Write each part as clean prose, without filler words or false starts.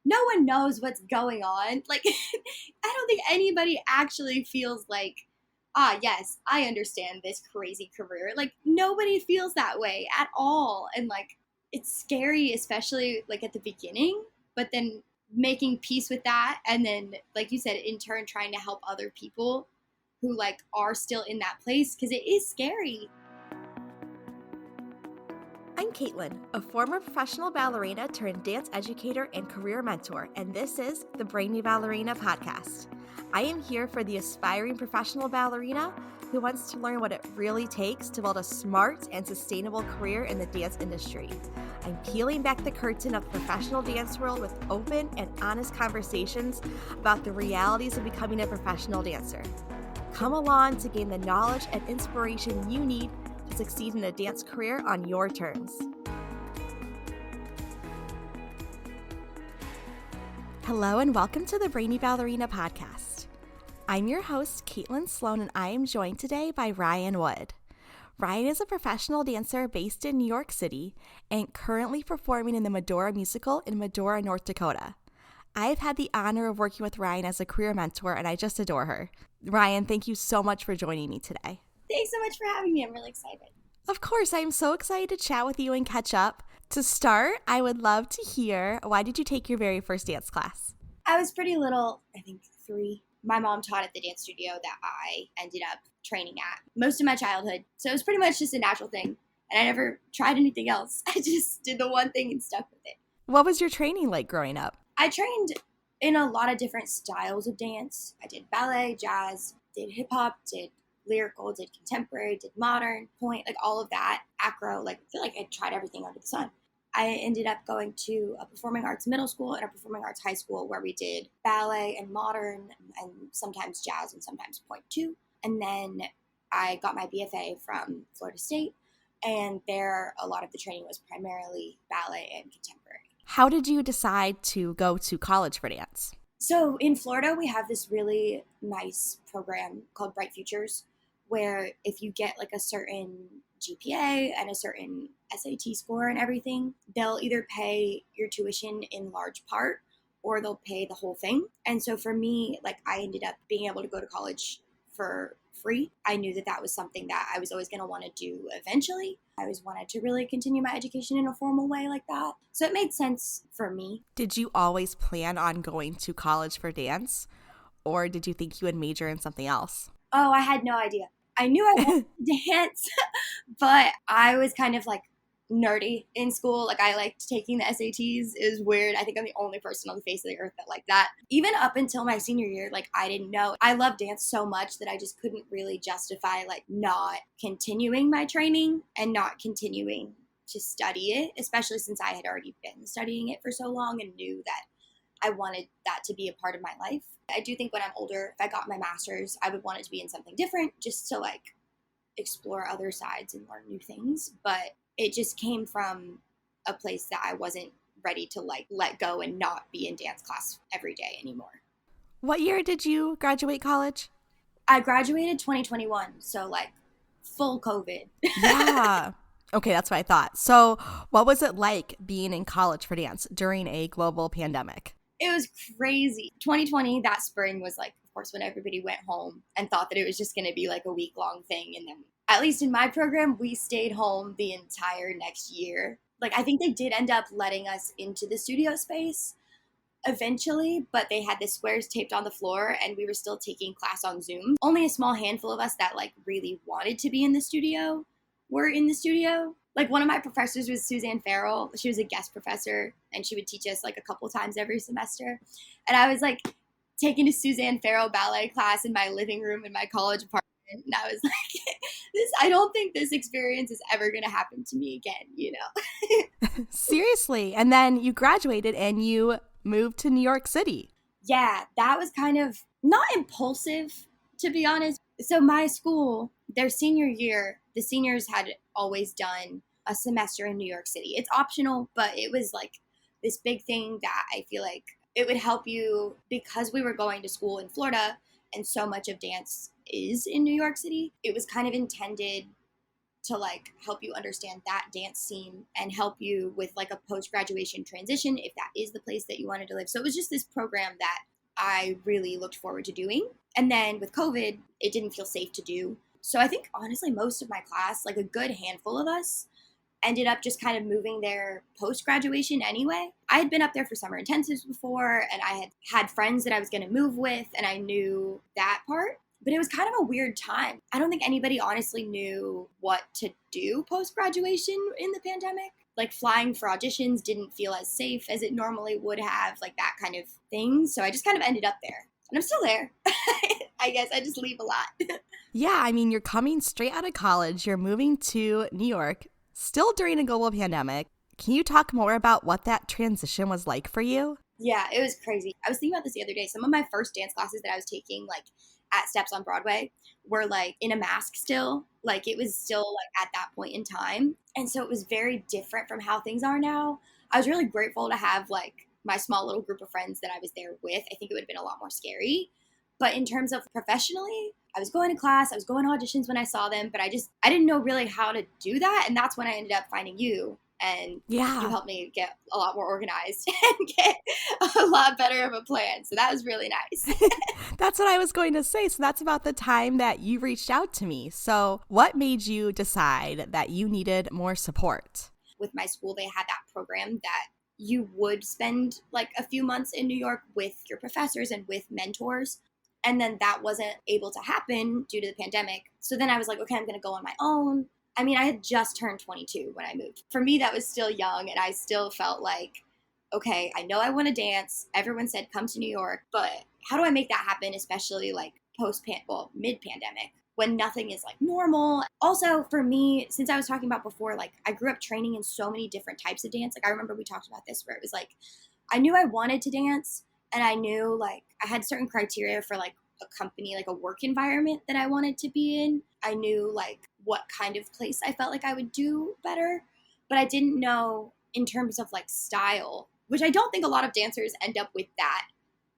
no one knows what's going on. Like, I don't think anybody actually feels like, yes, I understand this crazy career. Like, nobody feels that way at all. And like, it's scary, especially like at the beginning, but then making peace with that. And then, like you said, in turn, trying to help other people who like are still in that place, because it is scary. I'm Caitlin, a former professional ballerina turned dance educator and career mentor, and this is the Brainy Ballerina podcast. I am here for the aspiring professional ballerina who wants to learn what it really takes to build a smart and sustainable career in the dance industry. I'm peeling back the curtain of the professional dance world with open and honest conversations about the realities of becoming a professional dancer. Come along to gain the knowledge and inspiration you need to succeed in a dance career on your terms. Hello and welcome to the Brainy Ballerina podcast. I'm your host, Caitlin Sloan, and I am joined today by Rian Wood. Rian is a professional dancer based in New York City and currently performing in the Medora Musical in Medora, North Dakota. I've had the honor of working with Rian as a career mentor, and I just adore her. Rian, thank you so much for joining me today. Thanks so much for having me. I'm really excited. Of course, I'm so excited to chat with you and catch up. To start, I would love to hear, why did you take your very first dance class? I was pretty little, I think 3. My mom taught at the dance studio that I ended up training at most of my childhood. So it was pretty much just a natural thing. And I never tried anything else. I just did the one thing and stuck with it. What was your training like growing up? I trained in a lot of different styles of dance. I did ballet, jazz, did hip hop, did lyrical, did contemporary, did modern, point, like all of that, acro, like I feel like I tried everything under the sun. I ended up going to a performing arts middle school and a performing arts high school where we did ballet and modern and sometimes jazz and sometimes point too. And then I got my BFA from Florida State, and there a lot of the training was primarily ballet and contemporary. How did you decide to go to college for dance? So in Florida, we have this really nice program called Bright Futures, where if you get like a certain GPA and a certain SAT score and everything, they'll either pay your tuition in large part or they'll pay the whole thing. And so for me, like I ended up being able to go to college for free. I knew that that was something that I was always going to want to do eventually. I always wanted to really continue my education in a formal way like that. So it made sense for me. Did you always plan on going to college for dance, or did you think you would major in something else? Oh, I had no idea. I knew I wanted to dance, but I was kind of like nerdy in school. Like I liked taking the SATs. It was weird. I think I'm the only person on the face of the earth that liked that. Even up until my senior year, like I didn't know. I loved dance so much that I just couldn't really justify like not continuing my training and not continuing to study it, especially since I had already been studying it for so long and knew that I wanted that to be a part of my life. I do think when I'm older, if I got my master's, I would want it to be in something different just to like explore other sides and learn new things. But it just came from a place that I wasn't ready to like let go and not be in dance class every day anymore. What year did you graduate college? I graduated 2021, so like full COVID. Yeah. Okay, that's what I thought. So what was it like being in college for dance during a global pandemic? It was crazy. 2020, that spring was like, of course, when everybody went home and thought that it was just going to be like a week-long thing. And then, at least in my program, we stayed home the entire next year. Like, I think they did end up letting us into the studio space eventually, but they had the squares taped on the floor and we were still taking class on Zoom. Only a small handful of us that like really wanted to be in the studio were in the studio. Like one of my professors was Suzanne Farrell. She was a guest professor and she would teach us like a couple times every semester. And I was like taking a Suzanne Farrell ballet class in my living room in my college apartment. And I was like, I don't think this experience is ever going to happen to me again, you know? Seriously. And then you graduated and you moved to New York City. Yeah, that was kind of not impulsive, to be honest. So my school, their senior year, the seniors had always done a semester in New York City. It's optional, but it was like this big thing that I feel like it would help you because we were going to school in Florida and so much of dance is in New York City. It was kind of intended to like help you understand that dance scene and help you with like a post-graduation transition if that is the place that you wanted to live. So it was just this program that I really looked forward to doing. And then with COVID, it didn't feel safe to do. So I think honestly, most of my class, like a good handful of us, ended up just kind of moving there post graduation anyway. I had been up there for summer intensives before, and I had friends that I was going to move with, and I knew that part. But it was kind of a weird time. I don't think anybody honestly knew what to do post graduation in the pandemic. Like flying for auditions didn't feel as safe as it normally would have, like that kind of thing. So I just kind of ended up there. And I'm still there. I guess I just leave a lot. Yeah, I mean, you're coming straight out of college, you're moving to New York, still during a global pandemic. Can you talk more about what that transition was like for you? Yeah, it was crazy. I was thinking about this the other day. Some of my first dance classes that I was taking, like at Steps on Broadway, were like in a mask still. Like it was still like at that point in time. And so it was very different from how things are now. I was really grateful to have like my small little group of friends that I was there with. I think it would have been a lot more scary. But in terms of professionally, I was going to class, I was going to auditions when I saw them, but I didn't know really how to do that. And that's when I ended up finding you. And you helped me get a lot more organized and get a lot better of a plan. So that was really nice. That's what I was going to say. So that's about the time that you reached out to me. So what made you decide that you needed more support? With my school, they had that program that you would spend like a few months in New York with your professors and with mentors. And then that wasn't able to happen due to the pandemic. So then I was like, okay, I'm going to go on my own. I mean, I had just turned 22 when I moved. For me, that was still young, and I still felt like, okay, I know I want to dance. Everyone said come to New York, but how do I make that happen, especially like mid-pandemic, when nothing is like normal? Also, for me, since I was talking about before, like I grew up training in so many different types of dance. Like I remember we talked about this where it was like, I knew I wanted to dance, and I knew like I had certain criteria for like a company, like a work environment that I wanted to be in. I knew like what kind of place I felt like I would do better, but I didn't know in terms of like style, which I don't think a lot of dancers end up with that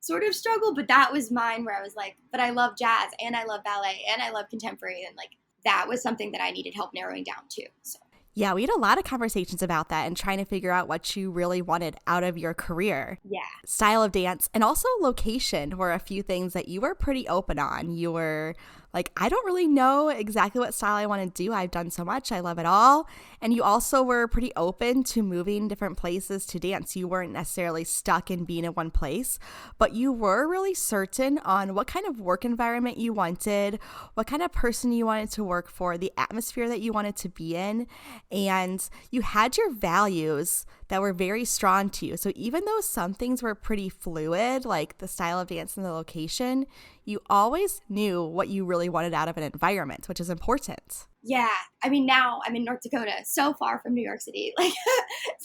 sort of struggle, but that was mine where I was like, but I love jazz and I love ballet and I love contemporary, and like that was something that I needed help narrowing down too. So yeah, we had a lot of conversations about that and trying to figure out what you really wanted out of your career. Yeah. Style of dance and also location were a few things that you were pretty open on. You were like, I don't really know exactly what style I want to do. I've done so much. I love it all. And you also were pretty open to moving different places to dance. You weren't necessarily stuck in being in one place, but you were really certain on what kind of work environment you wanted, what kind of person you wanted to work for, the atmosphere that you wanted to be in. And you had your values that were very strong to you. So even though some things were pretty fluid, like the style of dance and the location, you always knew what you really wanted out of an environment, which is important. Yeah. I mean, now I'm in North Dakota, so far from New York City, like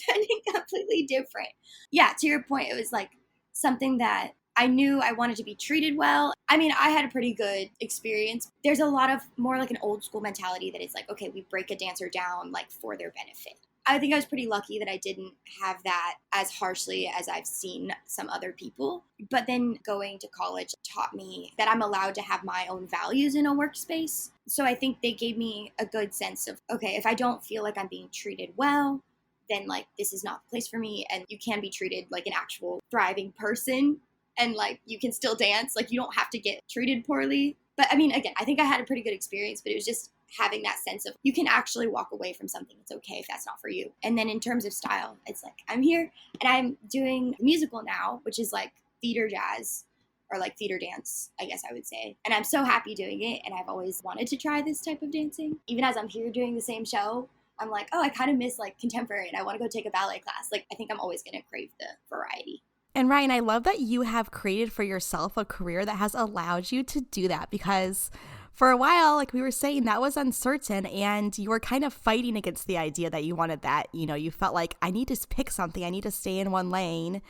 something completely different. Yeah, to your point, it was like something that I knew I wanted to be treated well. I mean, I had a pretty good experience. There's a lot of more like an old school mentality that is like, okay, we break a dancer down like for their benefit. I think I was pretty lucky that I didn't have that as harshly as I've seen some other people. But then going to college taught me that I'm allowed to have my own values in a workspace. So I think they gave me a good sense of, okay, if I don't feel like I'm being treated well, then like this is not the place for me. And you can be treated like an actual thriving person. And like you can still dance. Like you don't have to get treated poorly. But I mean, again, I think I had a pretty good experience, but it was just having that sense of you can actually walk away from something. It's okay if that's not for you. And then in terms of style, it's like I'm here and I'm doing a musical now, which is like theater jazz or like theater dance, I guess I would say. And I'm so happy doing it. And I've always wanted to try this type of dancing. Even as I'm here doing the same show, I'm like, oh, I kind of miss like contemporary and I want to go take a ballet class. Like I think I'm always going to crave the variety. And Ryan, I love that you have created for yourself a career that has allowed you to do that, because for a while, like we were saying, that was uncertain and you were kind of fighting against the idea that you wanted that. You know, you felt like I need to pick something. I need to stay in one lane.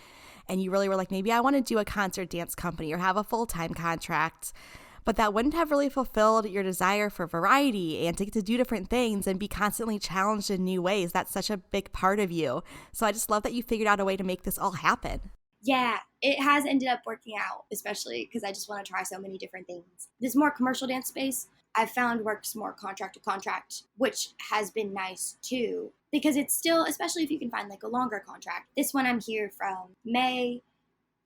And you really were like, maybe I want to do a concert dance company or have a full-time contract. But that wouldn't have really fulfilled your desire for variety and to get to do different things and be constantly challenged in new ways. That's such a big part of you. So I just love that you figured out a way to make this all happen. Yeah, it has ended up working out, especially because I just want to try so many different things. This more commercial dance space, I've found works more contract to contract, which has been nice too, because it's still, especially if you can find like a longer contract. This one I'm here from May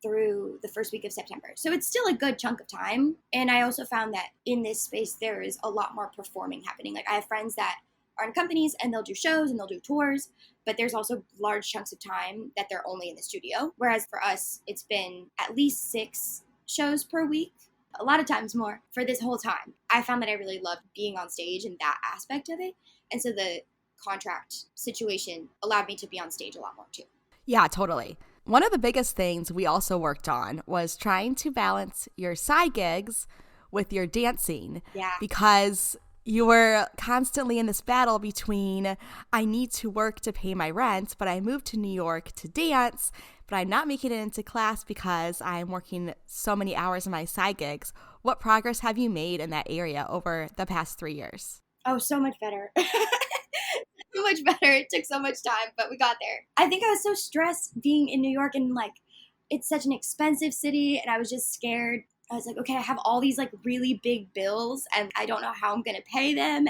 through the first week of September. So it's still a good chunk of time. And I also found that in this space, there is a lot more performing happening. Like I have friends that are in companies and they'll do shows and they'll do tours, but there's also large chunks of time that they're only in the studio. Whereas for us, it's been at least 6 shows per week, a lot of times more for this whole time. I found that I really loved being on stage and that aspect of it. And so the contract situation allowed me to be on stage a lot more too. Yeah, totally. One of the biggest things we also worked on was trying to balance your side gigs with your dancing. Yeah. Because you were constantly in this battle between, I need to work to pay my rent, but I moved to New York to dance, but I'm not making it into class because I'm working so many hours in my side gigs. What progress have you made in that area over the past 3 years? Oh, so much better. So much better. It took so much time, but we got there. I think I was so stressed being in New York, and like it's such an expensive city, and I was just scared. I was like, okay, I have all these like really big bills and I don't know how I'm going to pay them.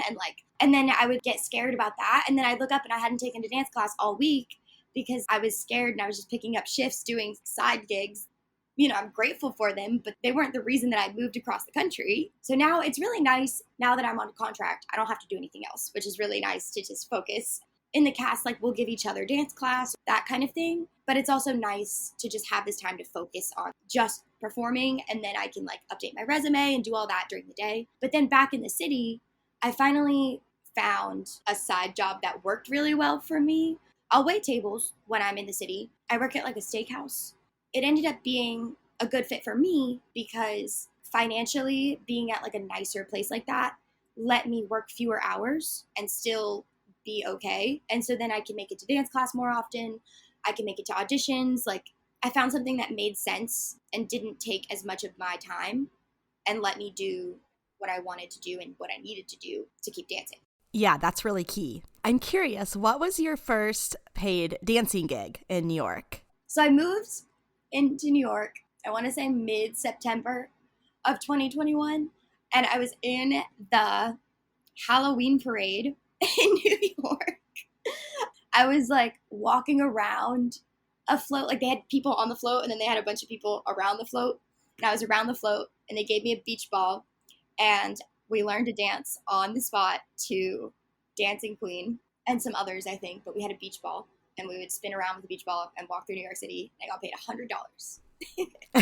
And then I would get scared about that. And then I'd look up and I hadn't taken a dance class all week because I was scared and I was just picking up shifts doing side gigs. You know, I'm grateful for them, but they weren't the reason that I moved across the country. So now it's really nice. Now that I'm on a contract, I don't have to do anything else, which is really nice to just focus. In the cast, like we'll give each other dance class, that kind of thing. But it's also nice to just have this time to focus on just performing. And then I can like update my resume and do all that during the day. But then back in the city, I finally found a side job that worked really well for me. I'll wait tables when I'm in the city. I work at like a steakhouse. It ended up being a good fit for me because financially being at like a nicer place like that let me work fewer hours and still be okay. And so then I can make it to dance class more often. I can make it to auditions. Like I found something that made sense and didn't take as much of my time and let me do what I wanted to do and what I needed to do to keep dancing. Yeah, that's really key. I'm curious, what was your first paid dancing gig in New York? So I moved into New York, I want to say mid-September of 2021. And I was in the Halloween parade in New York. I was like walking around a float, like they had people on the float and then they had a bunch of people around the float. And I was around the float and they gave me a beach ball and we learned to dance on the spot to Dancing Queen and some others, I think, but we had a beach ball and we would spin around with the beach ball and walk through New York City. And I got paid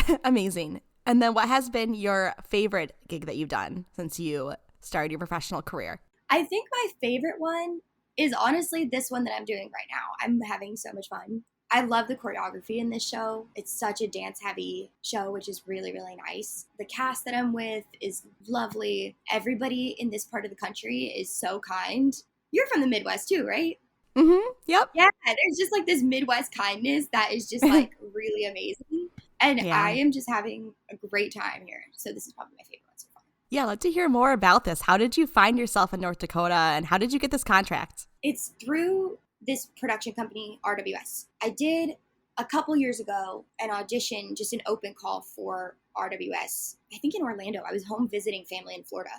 $100. Amazing. And then what has been your favorite gig that you've done since you started your professional career? I think my favorite one is honestly this one that I'm doing right now. I'm having so much fun. I love the choreography in this show. It's such a dance-heavy show, which is really, really nice. The cast that I'm with is lovely. Everybody in this part of the country is so kind. You're from the Midwest too, right? Mm-hmm. Yep. Yeah, there's just like this Midwest kindness that is just like really amazing. And Yeah. I am just having a great time here. So this is probably my favorite one so far. Yeah, I'd love to hear more about this. How did you find yourself in North Dakota and how did you get this contract? It's through this production company, RWS. I did a couple years ago an audition, just an open call for RWS, I think in Orlando. I was home visiting family in Florida.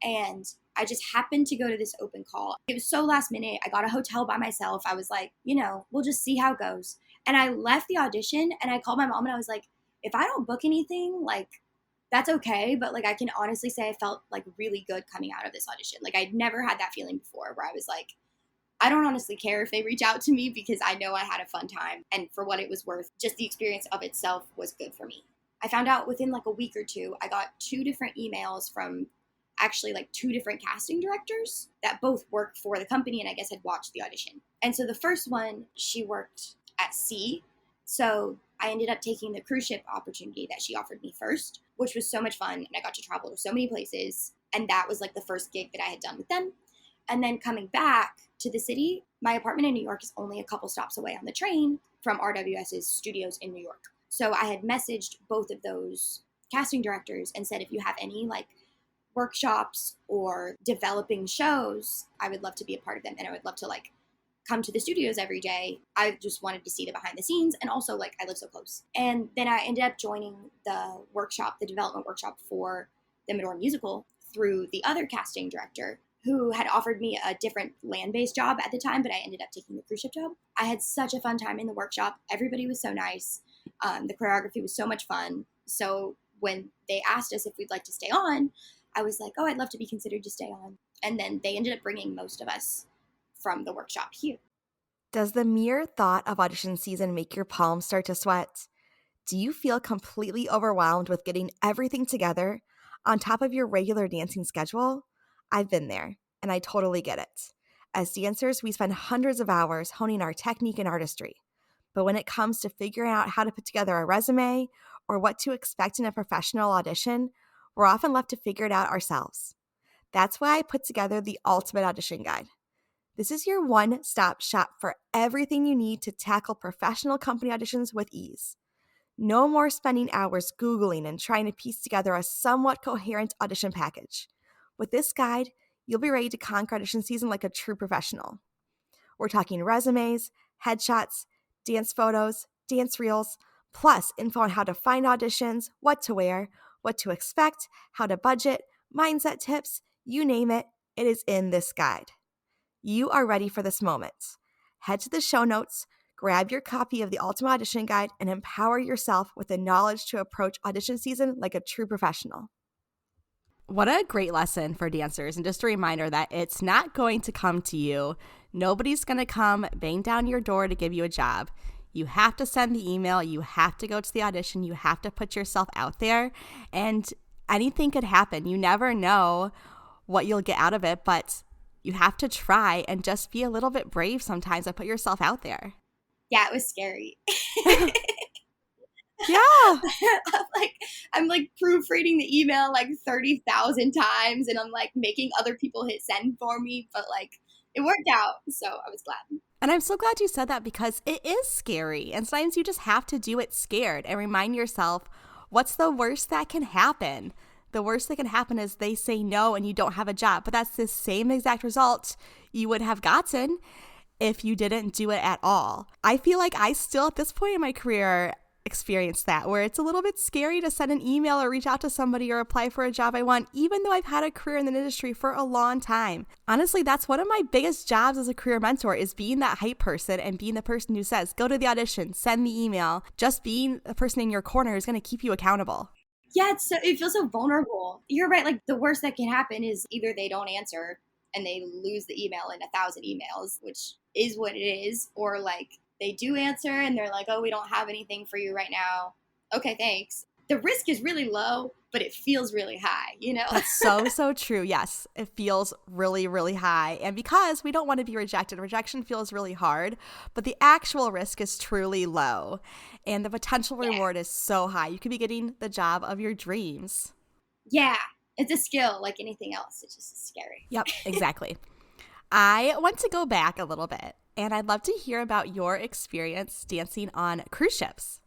And I just happened to go to this open call. It was so last minute. I got a hotel by myself. I was like, we'll just see how it goes. And I left the audition and I called my mom and I was like, if I don't book anything, like, that's okay. But like, I can honestly say I felt like really good coming out of this audition. Like I'd never had that feeling before where I was like, I don't honestly care if they reach out to me because I know I had a fun time. And for what it was worth, just the experience of itself was good for me. I found out within like a week or two, I got 2 different emails from actually like 2 different casting directors that both worked for the company and I guess had watched the audition. And so the first one, she worked at sea. So I ended up taking the cruise ship opportunity that she offered me first, which was so much fun. And I got to travel to so many places. And that was like the first gig that I had done with them. And then coming back to the city, my apartment in New York is only a couple stops away on the train from RWS's studios in New York. So I had messaged both of those casting directors and said, if you have any like workshops or developing shows, I would love to be a part of them. And I would love to like come to the studios every day. I just wanted to see the behind the scenes. And also like I live so close. And then I ended up joining the workshop, the development workshop for the Medora Musical through the other casting director who had offered me a different land-based job at the time, but I ended up taking the cruise ship job. I had such a fun time in the workshop. Everybody was so nice. The choreography was so much fun. So when they asked us if we'd like to stay on, I was like, oh, I'd love to be considered to stay on. And then they ended up bringing most of us from the workshop here. Does the mere thought of audition season make your palms start to sweat? Do you feel completely overwhelmed with getting everything together on top of your regular dancing schedule? I've been there, and I totally get it. As dancers, we spend hundreds of hours honing our technique and artistry. But when it comes to figuring out how to put together a resume or what to expect in a professional audition, we're often left to figure it out ourselves. That's why I put together the Ultimate Audition Guide. This is your one-stop shop for everything you need to tackle professional company auditions with ease. No more spending hours Googling and trying to piece together a somewhat coherent audition package. With this guide, you'll be ready to conquer audition season like a true professional. We're talking resumes, headshots, dance photos, dance reels, plus info on how to find auditions, what to wear, what to expect, how to budget, mindset tips, you name it, it is in this guide. You are ready for this moment. Head to the show notes, grab your copy of the Ultimate Audition Guide, and empower yourself with the knowledge to approach audition season like a true professional. What a great lesson for dancers, and just a reminder that it's not going to come to you. Nobody's going to come bang down your door to give you a job. You have to send the email, you have to go to the audition, you have to put yourself out there, and anything could happen. You never know what you'll get out of it, but you have to try and just be a little bit brave sometimes and put yourself out there. Yeah, it was scary. Yeah. I'm proofreading the email like 30,000 times, and I'm like making other people hit send for me, but like it worked out, so I was glad. And I'm so glad you said that because it is scary, and sometimes you just have to do it scared and remind yourself, what's the worst that can happen? The worst that can happen is they say no and you don't have a job, but that's the same exact result you would have gotten if you didn't do it at all. I feel like I still, at this point in my career, experience that, where it's a little bit scary to send an email or reach out to somebody or apply for a job I want, even though I've had a career in the industry for a long time. Honestly, that's one of my biggest jobs as a career mentor, is being that hype person and being the person who says, go to the audition, send the email. Just being the person in your corner is going to keep you accountable. Yeah, it feels so vulnerable. You're right. Like the worst that can happen is either they don't answer and they lose the email in 1,000 emails, which is what it is, or like they do answer and they're like, oh, we don't have anything for you right now. Okay, thanks. The risk is really low, but it feels really high, you know? That's so true. Yes, it feels really, really high. And because we don't want to be rejected, rejection feels really hard, but the actual risk is truly low. And the potential reward is so high. You could be getting the job of your dreams. Yeah, it's a skill like anything else. It's just scary. Yep, exactly. I want to go back a little bit, and I'd love to hear about your experience dancing on cruise ships.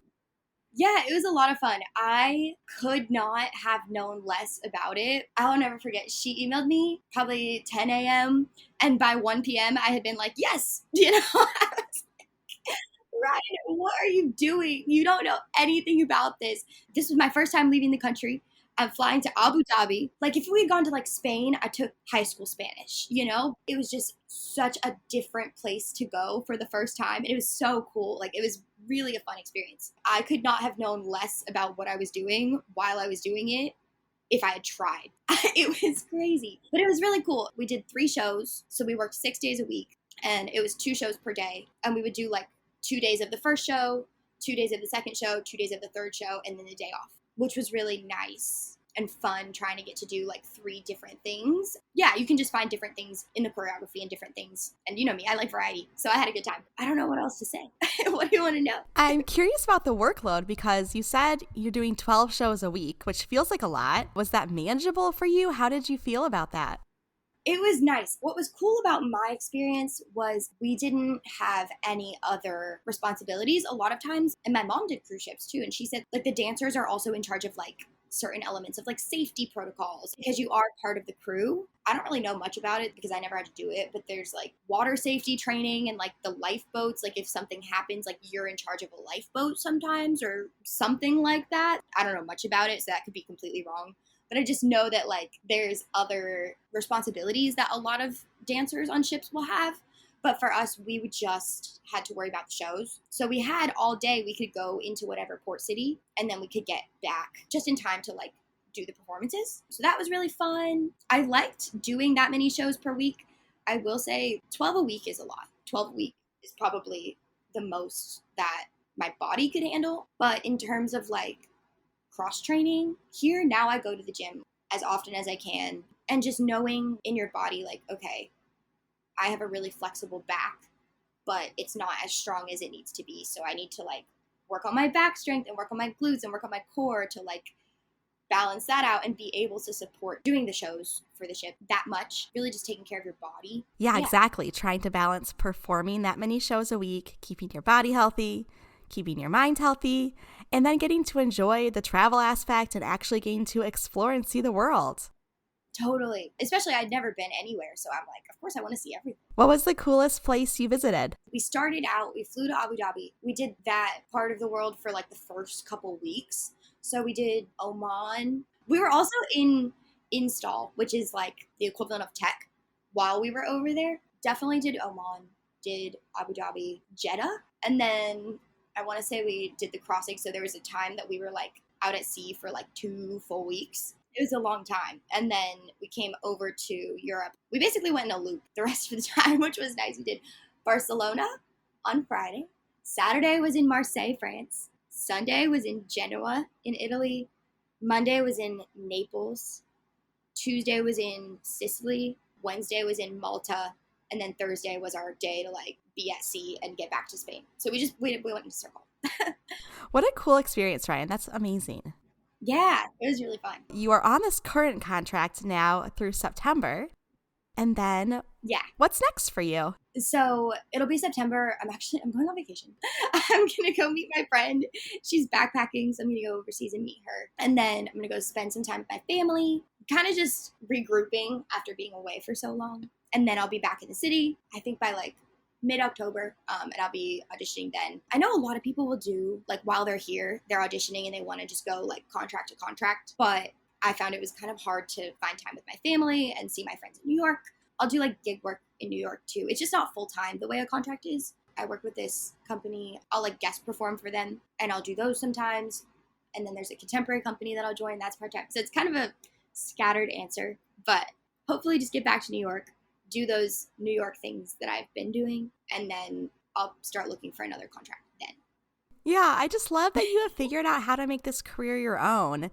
Yeah, it was a lot of fun. I could not have known less about it. I'll never forget. She emailed me probably 10 a.m. and by 1 p.m. I had been like, yes, you know, I was like, Ryan, what are you doing? You don't know anything about this. This was my first time leaving the country. I'm flying to Abu Dhabi. Like if we had gone to like Spain, I took high school Spanish, you know? It was just such a different place to go for the first time. And it was so cool. Like it was really a fun experience. I could not have known less about what I was doing while I was doing it if I had tried. It was crazy, but it was really cool. We did 3 shows. So we worked 6 days a week and it was 2 shows per day. And we would do like 2 days of the first show, 2 days of the second show, 2 days of the third show, and then a day off, which was really nice and fun trying to get to do like 3 different things. Yeah, you can just find different things in the choreography and different things. And you know me, I like variety. So I had a good time. I don't know what else to say. What do you want to know? I'm curious about the workload because you said you're doing 12 shows a week, which feels like a lot. Was that manageable for you? How did you feel about that? It was nice. What was cool about my experience was we didn't have any other responsibilities a lot of times. And my mom did cruise ships too. And she said like the dancers are also in charge of like certain elements of like safety protocols because you are part of the crew. I don't really know much about it because I never had to do it, but there's like water safety training and like the lifeboats. Like if something happens, like you're in charge of a lifeboat sometimes or something like that. I don't know much about it, so that could be completely wrong. But I just know that like there's other responsibilities that a lot of dancers on ships will have. But for us, we would just had to worry about the shows. So we had all day, we could go into whatever port city and then we could get back just in time to like do the performances. So that was really fun. I liked doing that many shows per week. I will say 12 a week is a lot. 12 a week is probably the most that my body could handle. But in terms of like cross training, here now I go to the gym as often as I can. And just knowing in your body, like, okay, I have a really flexible back, but it's not as strong as it needs to be. So I need to like work on my back strength and work on my glutes and work on my core to like balance that out and be able to support doing the shows for the ship that much. Really just taking care of your body. Yeah, exactly. Trying to balance performing that many shows a week, keeping your body healthy, keeping your mind healthy, and then getting to enjoy the travel aspect and actually getting to explore and see the world. Totally. Especially I'd never been anywhere. So I'm like, of course I want to see everything. What was the coolest place you visited? We started out, we flew to Abu Dhabi. We did that part of the world for like the first couple weeks. So we did Oman. We were also in install, which is like the equivalent of tech while we were over there. Definitely did Oman, did Abu Dhabi, Jeddah. And then I want to say we did the crossing. So there was a time that we were like out at sea for like 2 full weeks. It was a long time. And then we came over to Europe. We basically went in a loop the rest of the time, which was nice. We did Barcelona on Friday. Saturday was in Marseille, France. Sunday was in Genoa in Italy. Monday was in Naples. Tuesday was in Sicily. Wednesday was in Malta. And then Thursday was our day to like be at sea and get back to Spain. So we went in a circle. What a cool experience, Ryan. That's amazing. Yeah, it was really fun. You are on this current contract now through September. And then what's next for you? So it'll be September. I'm going on vacation. I'm going to go meet my friend. She's backpacking, so I'm going to go overseas and meet her. And then I'm going to go spend some time with my family, kind of just regrouping after being away for so long. And then I'll be back in the city, I think by like mid-October, and I'll be auditioning then. I know a lot of people will do, like while they're here, they're auditioning and they want to just go like contract to contract. But I found it was kind of hard to find time with my family and see my friends in New York. I'll do like gig work in New York too. It's just not full-time the way a contract is. I work with this company. I'll like guest perform for them and I'll do those sometimes. And then there's a contemporary company that I'll join. That's part-time. So it's kind of a scattered answer, but hopefully just get back to New York, do those New York things that I've been doing, and then I'll start looking for another contract then. Yeah, I just love that you have figured out how to make this career your own.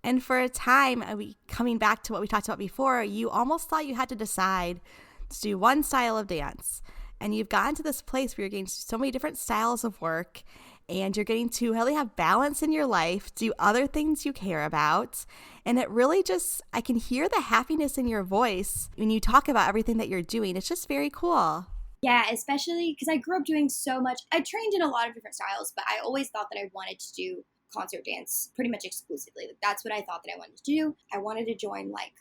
And for a time, coming back to what we talked about before, you almost thought you had to decide to do one style of dance. And you've gotten to this place where you're getting so many different styles of work, and you're getting to really have balance in your life, do other things you care about. And it really just, I can hear the happiness in your voice when you talk about everything that you're doing. It's just very cool. Yeah, especially because I grew up doing so much. I trained in a lot of different styles, but I always thought that I wanted to do concert dance pretty much exclusively. Like, that's what I thought that I wanted to do. I wanted to join like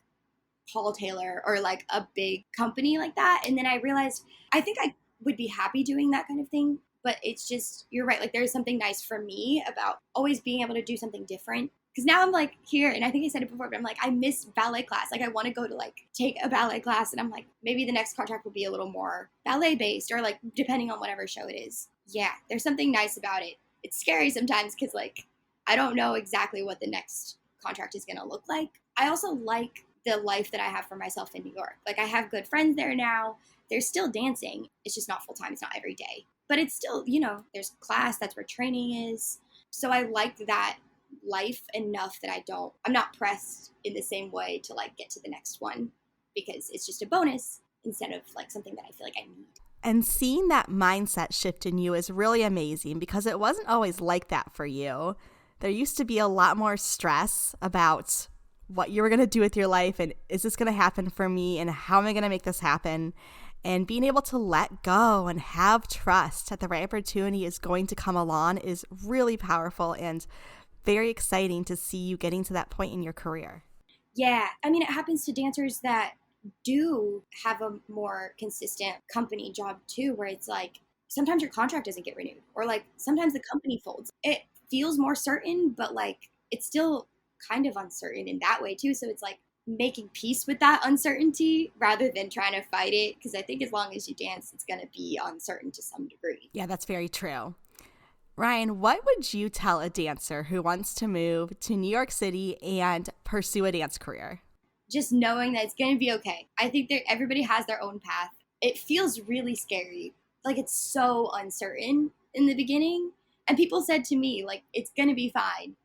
Paul Taylor or like a big company like that. And then I realized I think I would be happy doing that kind of thing. But it's just, you're right. Like there's something nice for me about always being able to do something different. Because now I'm like here, and I think I said it before, but I'm like, I miss ballet class. Like I want to go to like take a ballet class, and I'm like, maybe the next contract will be a little more ballet based, or like depending on whatever show it is. Yeah, there's something nice about it. It's scary sometimes because like I don't know exactly what the next contract is going to look like. I also like the life that I have for myself in New York. Like I have good friends there now. They're still dancing. It's just not full time. It's not every day. But it's still, you know, there's class. That's where training is. So I like that life enough that I'm not pressed in the same way to like get to the next one because it's just a bonus instead of like something that I feel like I need. And seeing that mindset shift in you is really amazing because it wasn't always like that for you. There used to be a lot more stress about what you were going to do with your life and is this going to happen for me and how am I going to make this happen? And being able to let go and have trust that the right opportunity is going to come along is really powerful and very exciting to see you getting to that point in your career. Yeah. I mean, it happens to dancers that do have a more consistent company job too, where it's like sometimes your contract doesn't get renewed or like sometimes the company folds. It feels more certain, but like it's still kind of uncertain in that way too. So it's like making peace with that uncertainty rather than trying to fight it. Because I think as long as you dance, it's going to be uncertain to some degree. Yeah, that's very true. Ryan, what would you tell a dancer who wants to move to New York City and pursue a dance career? Just knowing that it's going to be okay. I think that everybody has their own path. It feels really scary. Like it's so uncertain in the beginning. And people said to me, like, it's going to be fine.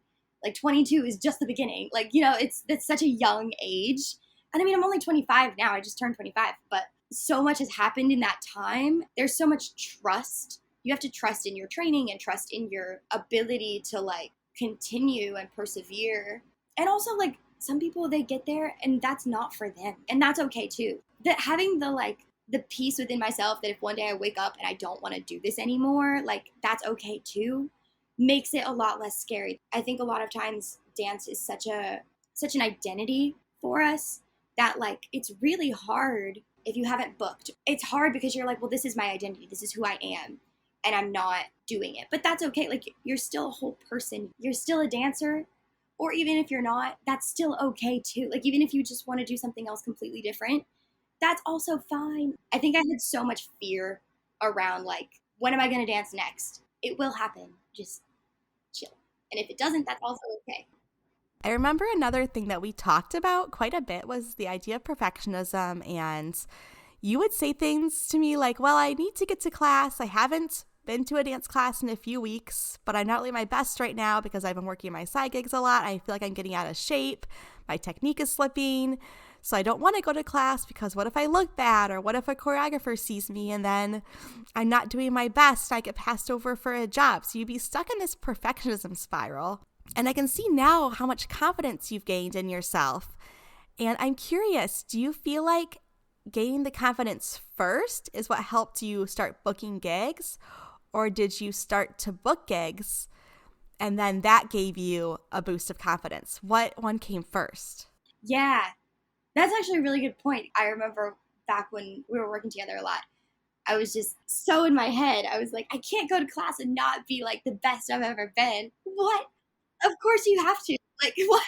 Like 22 is just the beginning. Like, it's such a young age. And I mean, I'm only 25 now. I just turned 25. But so much has happened in that time. There's so much trust. You have to trust in your training and trust in your ability to like continue and persevere. And also like some people, they get there and that's not for them. And that's okay too. That having the peace within myself that if one day I wake up and I don't want to do this anymore, like that's okay too, makes it a lot less scary. I think a lot of times dance is such an identity for us that like it's really hard if you haven't booked. It's hard because you're like, well, this is my identity. This is who I am. And I'm not doing it. But that's okay. Like you're still a whole person. You're still a dancer. Or even if you're not, that's still okay too. Like even if you just want to do something else completely different, that's also fine. I think I had so much fear around like, when am I going to dance next? It will happen. Just chill. And if it doesn't, that's also okay. I remember another thing that we talked about quite a bit was the idea of perfectionism. And you would say things to me like, well, I need to get to class. I haven't been to a dance class in a few weeks, but I'm not really my best right now because I've been working my side gigs a lot. I feel like I'm getting out of shape. My technique is slipping. So I don't want to go to class because what if I look bad, or what if a choreographer sees me and then I'm not doing my best and I get passed over for a job? So you'd be stuck in this perfectionism spiral. And I can see now how much confidence you've gained in yourself. And I'm curious, do you feel like gaining the confidence first is what helped you start booking gigs? Or did you start to book gigs and then that gave you a boost of confidence? What one came first? Yeah, that's actually a really good point. I remember back when we were working together a lot, I was just so in my head. I was like, I can't go to class and not be like the best I've ever been. What? Of course you have to. Like, what?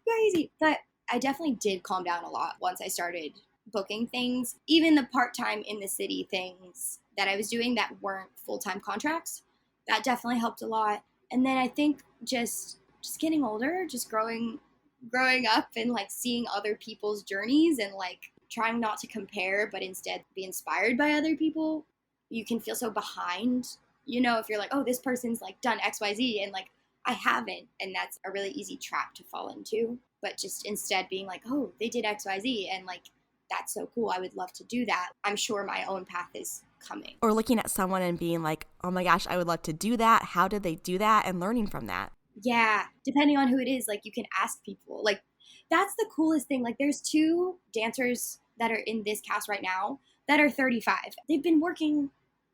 Crazy. But I definitely did calm down a lot once I started booking things. Even the part-time in the city things that I was doing that weren't full-time contracts, that definitely helped a lot. And then I think just getting older, just growing up and like seeing other people's journeys and like trying not to compare but instead be inspired by other people. You can feel so behind, if you're like, oh, this person's like done XYZ and like I haven't, and that's a really easy trap to fall into. But just instead being like, oh, they did XYZ and like that's so cool, I would love to do that. I'm sure my own path is coming. Or looking at someone and being like, oh my gosh, I would love to do that. How did they do that? And learning from that. Yeah, depending on who it is, like you can ask people. Like that's the coolest thing. Like there's 2 dancers that are in this cast right now that are 35. They've been working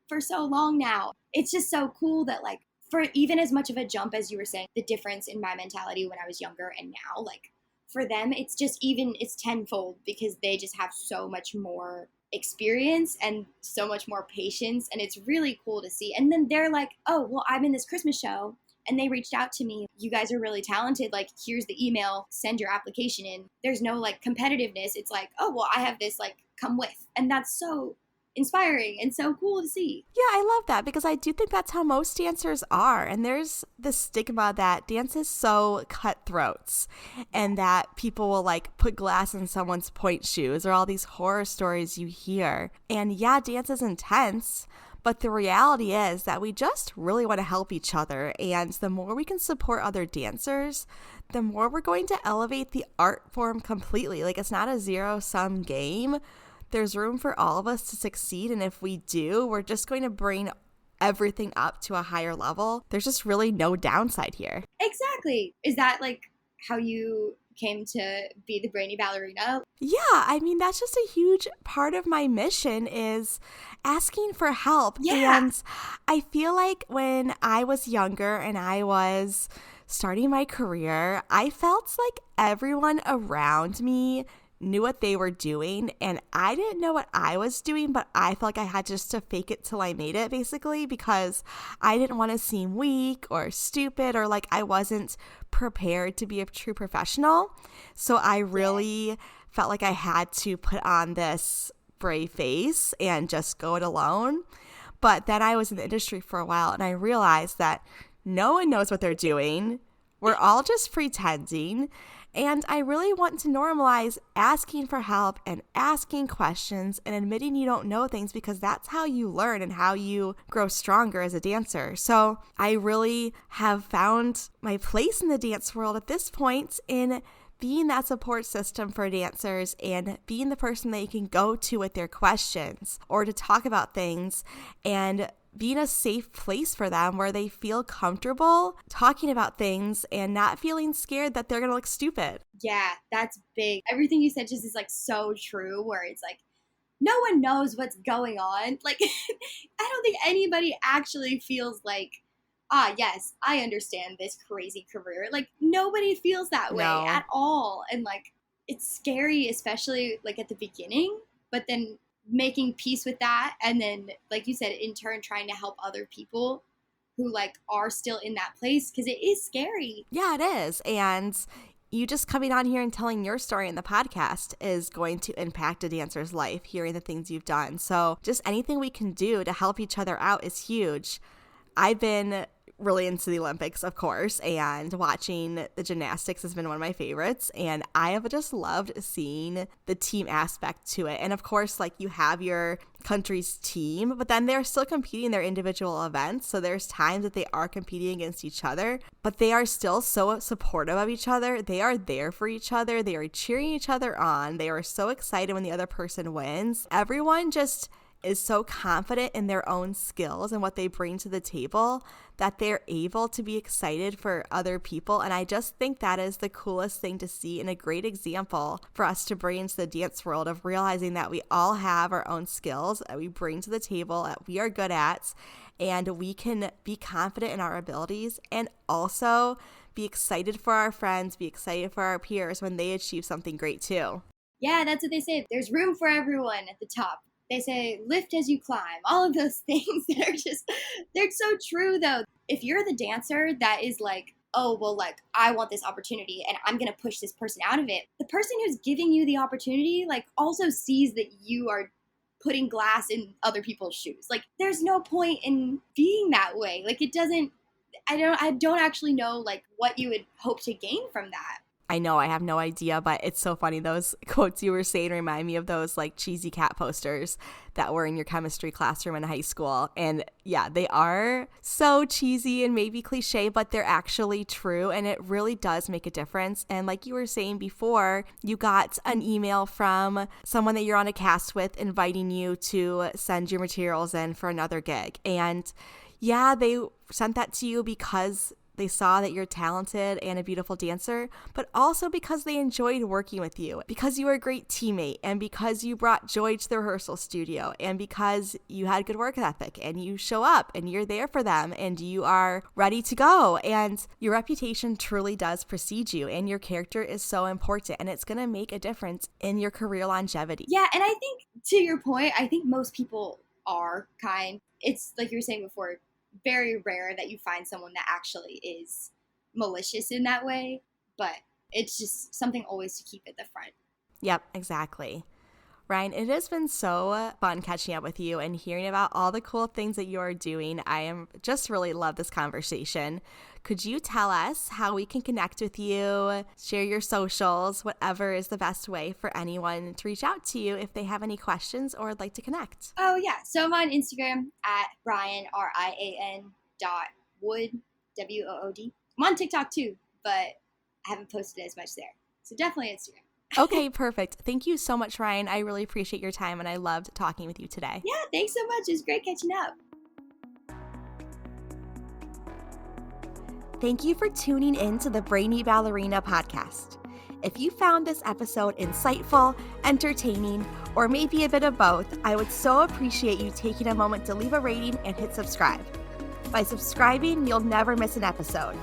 for so long now. It's just so cool that like for even as much of a jump as you were saying, the difference in my mentality when I was younger and now, like for them, it's tenfold because they just have so much more experience and so much more patience. And it's really cool to see. And then they're like, oh, well, I'm in this Christmas show. And they reached out to me. You guys are really talented. Like, here's the email. Send your application in. There's no like competitiveness. It's like, oh, well, I have this, like, come with. And that's so inspiring and so cool to see. Yeah, I love that because I do think that's how most dancers are. And there's the stigma that dance is so cutthroats and that people will like put glass in someone's point shoes or all these horror stories you hear. And yeah, dance is intense. But the reality is that we just really want to help each other. And the more we can support other dancers, the more we're going to elevate the art form completely. Like it's not a zero-sum game. There's room for all of us to succeed. And if we do, we're just going to bring everything up to a higher level. There's just really no downside here. Exactly. Is that like how you came to be the brainy ballerina? Yeah, I mean, that's just a huge part of my mission is asking for help. Yeah. And I feel like when I was younger and I was starting my career, I felt like everyone around me knew what they were doing, and I didn't know what I was doing, but I felt like I had just to fake it till I made it, basically, because I didn't want to seem weak or stupid or like I wasn't prepared to be a true professional. So I really felt like I had to put on this brave face and just go it alone. But then I was in the industry for a while, and I realized that no one knows what they're doing. We're all just pretending. And I really want to normalize asking for help and asking questions and admitting you don't know things, because that's how you learn and how you grow stronger as a dancer. So I really have found my place in the dance world at this point in being that support system for dancers and being the person that you can go to with their questions or to talk about things, and being a safe place for them where they feel comfortable talking about things and not feeling scared that they're going to look stupid. Yeah, that's big. Everything you said just is like so true, where it's like, no one knows what's going on. Like, I don't think anybody actually feels like, yes, I understand this crazy career. Like, nobody feels that way at all. And like, it's scary, especially like at the beginning, but then making peace with that, and then like you said, in turn trying to help other people who like are still in that place, because it is scary. Yeah, it is. And you just coming on here and telling your story in the podcast is going to impact a dancer's life, hearing the things you've done. So just anything we can do to help each other out is huge. I've been really into the Olympics, of course, and watching the gymnastics has been one of my favorites, and I have just loved seeing the team aspect to it. And of course, like, you have your country's team, but then they're still competing their individual events, so there's times that they are competing against each other, but they are still so supportive of each other. They are there for each other. They are cheering each other on. They are so excited when the other person wins. Everyone just is so confident in their own skills and what they bring to the table that they're able to be excited for other people. And I just think that is the coolest thing to see, and a great example for us to bring into the dance world, of realizing that we all have our own skills that we bring to the table that we are good at, and we can be confident in our abilities and also be excited for our friends, be excited for our peers when they achieve something great too. Yeah, that's what they say. There's room for everyone at the top. They say, lift as you climb, all of those things that are just, they're so true though. If you're the dancer that is like, oh, well, like, I want this opportunity and I'm going to push this person out of it, the person who's giving you the opportunity, like, also sees that you are putting glass in other people's shoes. Like, there's no point in being that way. Like, it doesn't, I don't actually know, like, what you would hope to gain from that. I know, I have no idea, but it's so funny. Those quotes you were saying remind me of those like cheesy cat posters that were in your chemistry classroom in high school. And yeah, they are so cheesy and maybe cliche, but they're actually true. And it really does make a difference. And like you were saying before, you got an email from someone that you're on a cast with inviting you to send your materials in for another gig. And yeah, they sent that to you because they saw that you're talented and a beautiful dancer, but also because they enjoyed working with you, because you were a great teammate, and because you brought joy to the rehearsal studio, and because you had good work ethic, and you show up and you're there for them and you are ready to go. And your reputation truly does precede you, and your character is so important, and it's going to make a difference in your career longevity. Yeah, and I think to your point, I think most people are kind. It's like you were saying before, very rare that you find someone that actually is malicious in that way, but it's just something always to keep at the front. Yep, exactly. Rian, it has been so fun catching up with you and hearing about all the cool things that you are doing. I am just really love this conversation. Could you tell us how we can connect with you, share your socials, whatever is the best way for anyone to reach out to you if they have any questions or would like to connect? Oh, yeah. So I'm on Instagram at Rian, Rian Wood, Wood. I'm on TikTok too, but I haven't posted as much there. So definitely Instagram. Okay, perfect. Thank you so much, Rian. I really appreciate your time, and I loved talking with you today. Yeah, thanks so much. It was great catching up. Thank you for tuning in to the Brainy Ballerina podcast. If you found this episode insightful, entertaining, or maybe a bit of both, I would so appreciate you taking a moment to leave a rating and hit subscribe. By subscribing, you'll never miss an episode.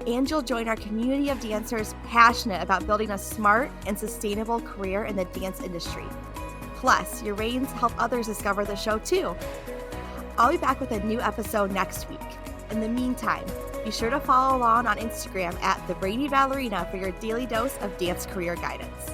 And you'll join our community of dancers passionate about building a smart and sustainable career in the dance industry. Plus, your reigns help others discover the show too. I'll be back with a new episode next week. In the meantime, be sure to follow along on Instagram at The Brainy Ballerina for your daily dose of dance career guidance.